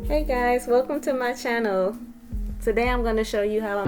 Hey guys, welcome to my channel. Today I'm going to show you how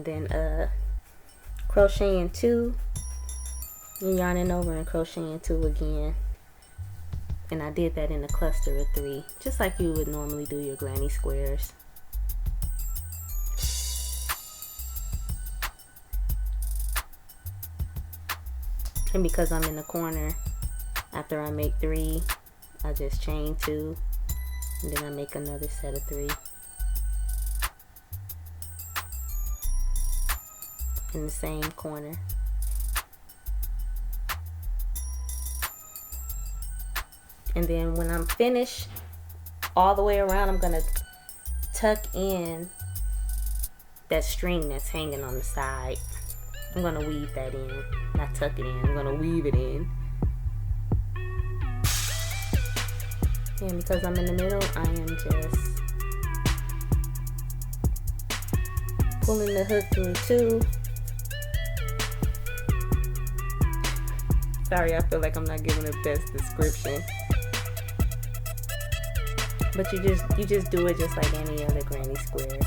and then crocheting 2 and yarning over and crocheting 2 again. And I did that in a cluster of 3, just like you would normally do your granny squares. And because I'm in the corner, after I make 3, I just chain 2 and then I make another set of 3 in the same corner. And then when I'm finished all the way around, I'm gonna tuck in that string that's hanging on the side. I'm gonna weave that in, not tuck it in, I'm gonna weave it in. And because I'm in the middle, I am just pulling the hook through 2. Sorry, I feel like I'm not giving the best description. But you just do it just like any other granny square.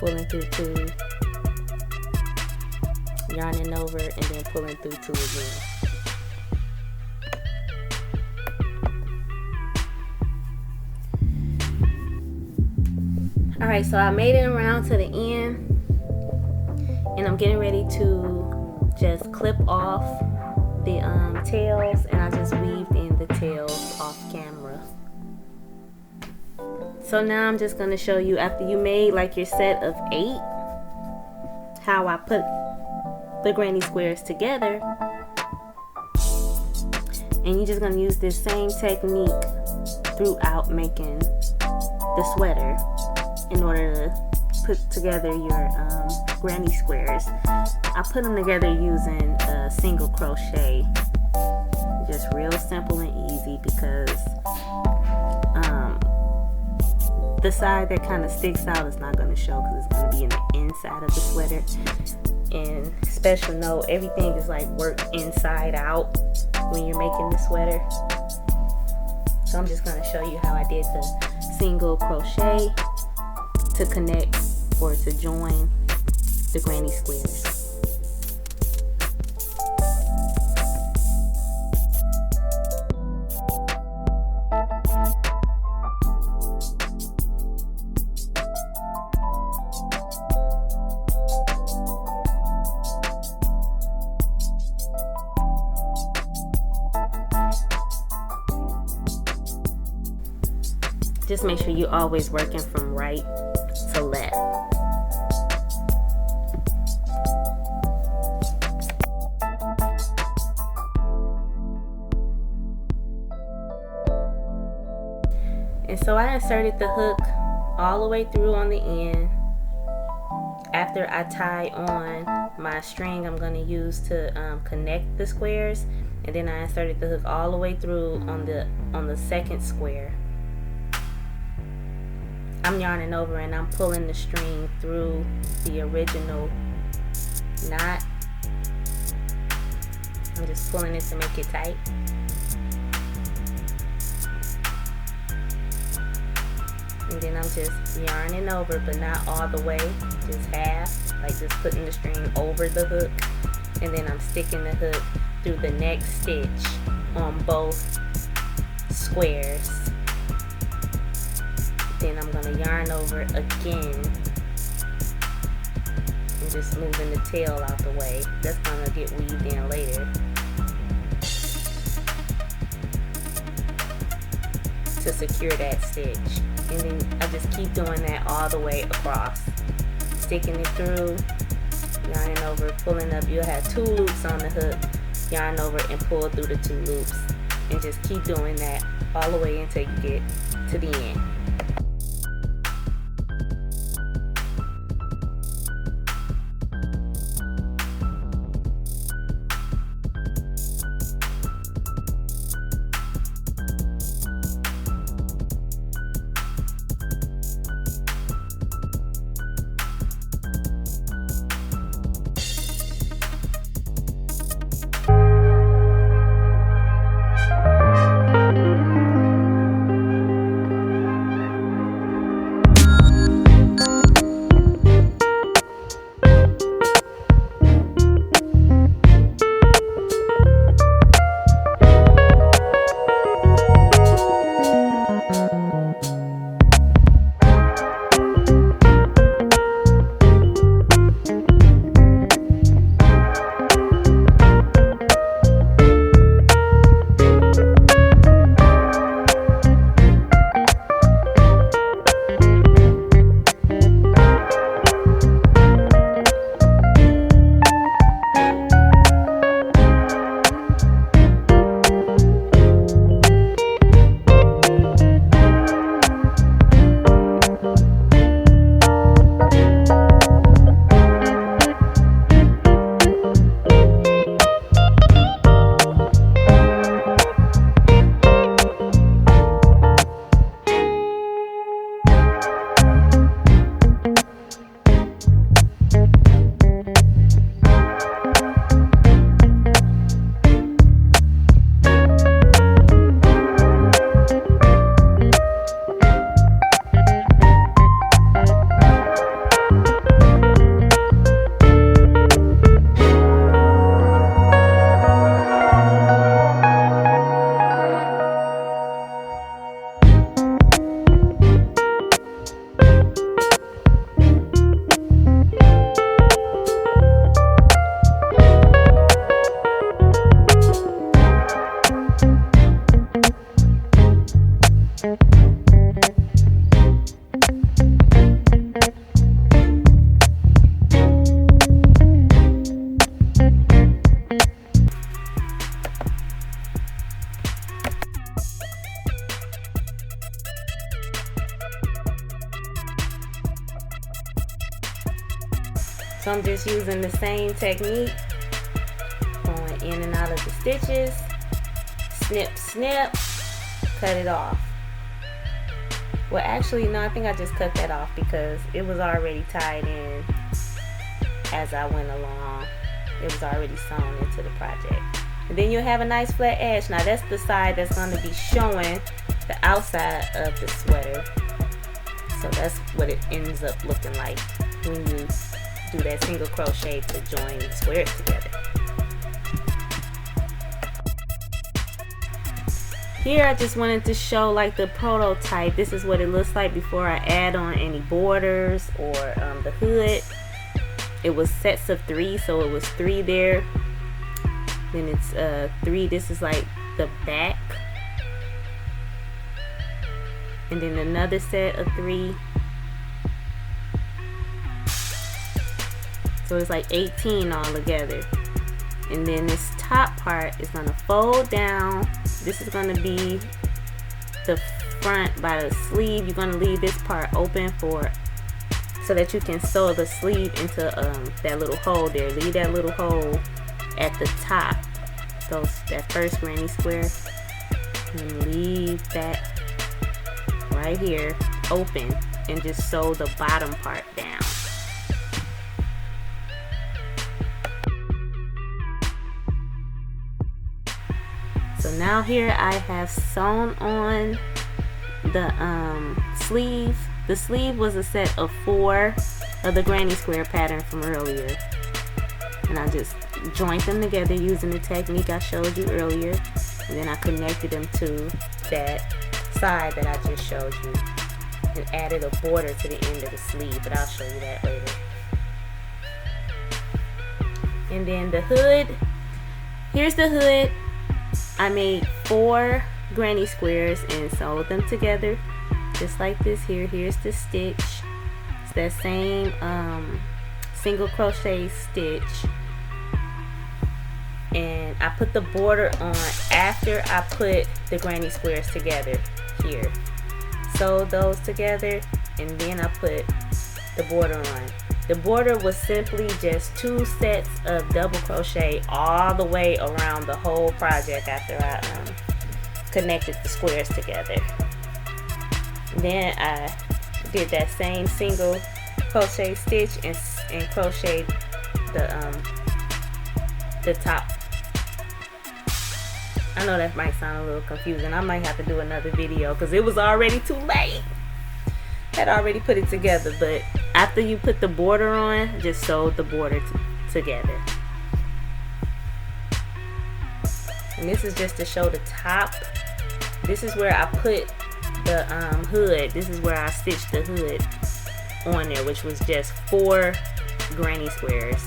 Pulling through 2, yarning over, and then pulling through 2 again. Alright, so I made it around to the end, and I'm getting ready to just clip off the tails, and I just weaved in the tails off camera. So now I'm just going to show you, after you made like your set of 8, how I put the granny squares together. And you're just going to use this same technique throughout making the sweater in order to put together your granny squares. I put them together using a single crochet. Just real simple and easy, because the side that kind of sticks out is not going to show because it's going to be in the inside of the sweater. And special note, everything is like worked inside out when you're making the sweater. So I'm just going to show you how I did the single crochet to connect or to join the granny squares. Just make sure you're always working from right to left. And so I inserted the hook all the way through on the end. After I tie on my string I'm going to use to connect the squares, and then I inserted the hook all the way through on the second square. I'm yarning over and I'm pulling the string through the original knot. I'm just pulling it to make it tight. And then I'm just yarning over, but not all the way, just half, like just putting the string over the hook. And then I'm sticking the hook through the next stitch on both squares. Then I'm gonna yarn over again and just moving the tail out the way. That's gonna get weaved in later. To secure that stitch. And then I just keep doing that all the way across. Sticking it through, yarning over, pulling up. You'll have 2 loops on the hook, yarn over and pull through the 2 loops. And just keep doing that all the way until you get to the end. So I'm just using the same technique, going in and out of the stitches, snip, snip, cut it off. Well, actually, no, I think I just cut that off because it was already tied in as I went along. It was already sewn into the project. And then you'll have a nice flat edge. Now that's the side that's going to be showing the outside of the sweater. So that's what it ends up looking like when you do that single crochet to join the squares together. Here I just wanted to show like the prototype. This is what it looks like before I add on any borders or the hood. It was sets of 3, so it was 3 there. Then it's 3. This is like the back, and then another set of 3. So it's like 18 all together. And then this top part is gonna fold down. This is gonna be the front by the sleeve. You're gonna leave this part open for so that you can sew the sleeve into that little hole there. Leave that little hole at the top, that first granny square, and leave that right here open, and just sew the bottom part down. So now here I have sewn on sleeve. The sleeve was a set of 4 of the granny square pattern from earlier, and I just joined them together using the technique I showed you earlier, and then I connected them to that side that I just showed you and added a border to the end of the sleeve, but I'll show you that later. And then the hood, here's the hood. I made 4 granny squares and sewed them together just like this here. Here's the stitch. It's that same single crochet stitch, and I put the border on after I put the granny squares together here. Sewed those together, and then I put the border on. The border was simply just 2 sets of double crochet all the way around the whole project after I connected the squares together. Then I did that same single crochet stitch and crocheted the top. I know that might sound a little confusing. I might have to do another video because it was already too late. Had already put it together, but after you put the border on, just sewed the border together. And this is just to show the top. This is where I put the hood. This is where I stitched the hood on there, which was just 4 granny squares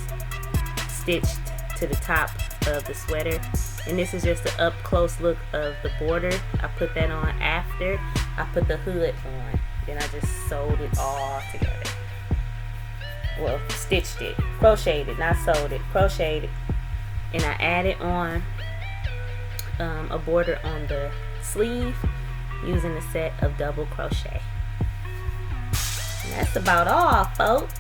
stitched to the top of the sweater. And this is just an up close look of the border. I put that on after I put the hood on. Then I just sewed it all together. Well, stitched it, crocheted it, not sewed it, crocheted it. And I added on a border on the sleeve using a set of double crochet. And that's about all, folks.